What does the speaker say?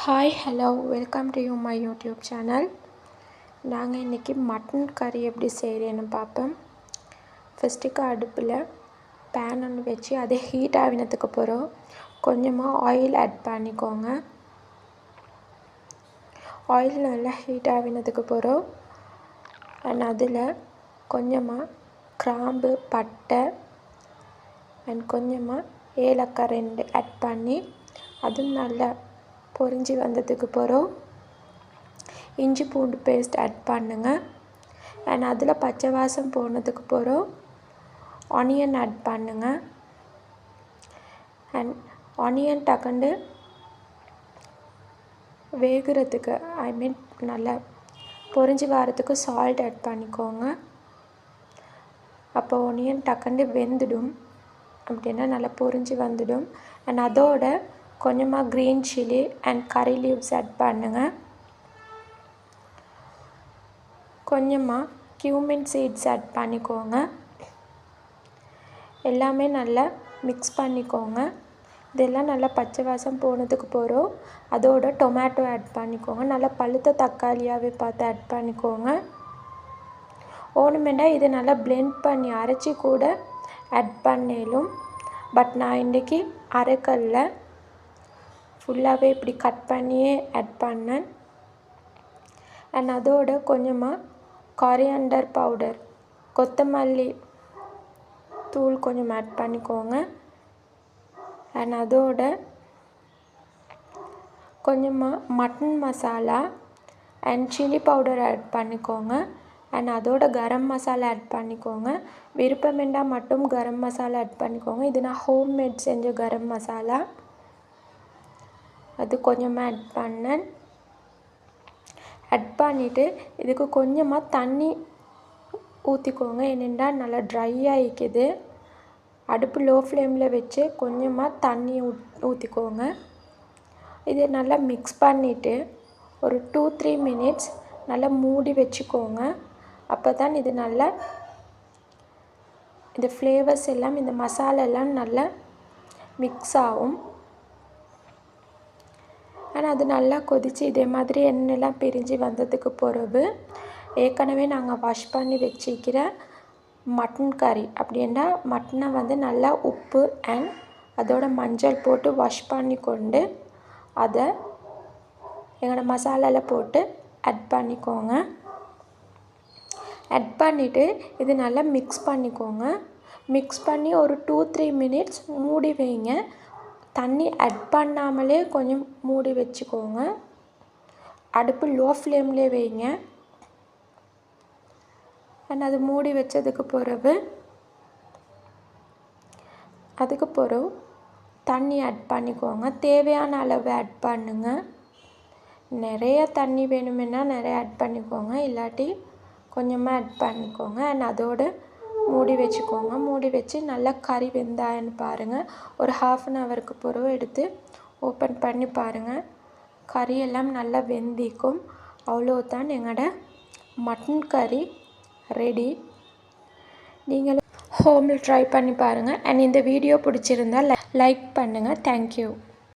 Hi hello welcome to you my YouTube channel. நாங்கள் இன்றைக்கி mutton கறி எப்படி செய்கிறேன்னு பார்ப்போம். ஃபஸ்ட்டுக்கு அடுப்பில் பேன் ஒன்று வச்சு அதை ஹீட் ஆகினதுக்கு அப்புறம் கொஞ்சமாக ஆயில் ஆட் பண்ணிக்கோங்க. ஆயில் நல்லா ஹீட் ஆகினதுக்கு அப்புறம் அண்ட் அதில் கொஞ்சமாக கிராம்பு பட்டை அண்ட் கொஞ்சமாக ஏலக்காய் 2 ஆட் பண்ணி அதுவும் நல்லா பொரிஞ்சு வந்ததுக்கு அப்புறம் இஞ்சி பூண்டு பேஸ்ட் ஆட் பண்ணுங்க. அண்ட் அதில் பச்சை வாசம் போனதுக்கு அப்புறம் ஆனியன் ஆட் பண்ணுங்க. அண்ட் ஆனியன் டக்குண்டு வேகிறதுக்கு நல்லா பொரிஞ்சு வரத்துக்கு சால்ட் ஆட் பண்ணிக்கோங்க. அப்போ ஆனியன் டக்குண்டு வெந்துடும், அப்படின்னா நல்லா பொரிஞ்சு வந்துடும். அண்ட் அதோட கொஞ்சமாக green chilli and curry leaves add பண்ணுங்கள். கொஞ்சமாக கியூமின் சீட்ஸ் ஆட் பண்ணிக்கோங்க. எல்லாமே நல்லா மிக்ஸ் பண்ணிக்கோங்க. இதெல்லாம் நல்லா பச்சை வாசம் போனதுக்கு அப்புறம் அதோட டொமேட்டோ ஆட் பண்ணிக்கோங்க. நல்லா பழுத்த தக்காளியாகவே பார்த்து ஆட் பண்ணிக்கோங்க. ஓணுமெண்டா இதை நல்லா பிளெண்ட் பண்ணி அரைச்சி கூட ஆட் பண்ணிடும். பட் நான் இன்றைக்கி அரைக்கல்ல, ஃபுல்லாகவே இப்படி கட் பண்ணியே ஆட் பண்ணேன். அண்ட் அதோட கொஞ்சமாக கொரியாண்டர் பவுடர், கொத்தமல்லி தூள் கொஞ்சம் ஆட் பண்ணிக்கோங்க. அண்ட் அதோட கொஞ்சமாக mutton masala and chilli powder add பண்ணிக்கோங்க. அண்ட் அதோட கரம் மசாலா ஆட் பண்ணிக்கோங்க. விருப்பமெண்டா மட்டும் கரம் மசாலா ஆட் பண்ணிக்கோங்க. இது நான் ஹோம்மேட் செஞ்ச கரம் மசாலா, அது கொஞ்சமாக ஆட் பண்ணேன். ஆட் பண்ணிவிட்டு இதுக்கு கொஞ்சமாக தண்ணி ஊற்றிக்கோங்க. ஏனெண்டா நல்லா ட்ரை ஆகிக்குது. அடுப்பு லோ ஃப்ளேமில் வச்சு கொஞ்சமாக தண்ணி ஊற்றிக்கோங்க. இதை நல்லா மிக்ஸ் பண்ணிவிட்டு ஒரு 2-3 மினிட்ஸ் நல்லா மூடி வச்சுக்கோங்க. அப்போ தான் இது நல்லா இந்த ஃப்ளேவர்ஸ் எல்லாம் இந்த மசாலெல்லாம் நல்லா மிக்ஸ் ஆகும். ஆனால் அது நல்லா கொதித்து இதே மாதிரி எண்ணெயெல்லாம் பிரிஞ்சு வந்ததுக்கு பிறகு ஏற்கனவே நாங்கள் வாஷ் பண்ணி வச்சுக்கிற மட்டன் கறி, அப்படின்னா மட்டனை நல்லா உப்பு அண்ட் அதோட மஞ்சள் போட்டு வாஷ் பண்ணி கொண்டு அதை எங்களோட மசாலாவில் போட்டு ஆட் பண்ணிக்கோங்க. ஆட் பண்ணிவிட்டு இது நல்லா மிக்ஸ் பண்ணிக்கோங்க. மிக்ஸ் பண்ணி ஒரு 2-3 மினிட்ஸ் மூடி வைங்க. தண்ணி ஆட் பண்ணாமலே கொஞ்சம் மூடி வச்சுக்கோங்க. அடுப்பு லோ ஃப்ளேம்லேயே வைங்க. அண்ட் அது மூடி வச்சதுக்கு பிறகு தண்ணி ஆட் பண்ணிக்கோங்க. தேவையான அளவு ஆட் பண்ணுங்க. நிறைய தண்ணி வேணுமென்னா நிறைய ஆட் பண்ணிக்கோங்க, இல்லாட்டி கொஞ்சமாக ஆட் பண்ணிக்கோங்க. அண்ட் அதோட மூடி வச்சுக்கோங்க. மூடி வச்சு நல்லா கறி வெந்தாயன்னு பாருங்கள். ஒரு 1/2 ஹவருக்கு பிறகு எடுத்து ஓப்பன் பண்ணி பாருங்கள். கறியெல்லாம் நல்லா வெந்திக்கும். அவ்வளோதான், எங்களோட மட்டன் கறி ரெடி. நீங்களும் ஹோமில் ட்ரை பண்ணி பாருங்கள். அண்ட் இந்த வீடியோ பிடிச்சிருந்தால் லைக் பண்ணுங்கள். தேங்க்யூ.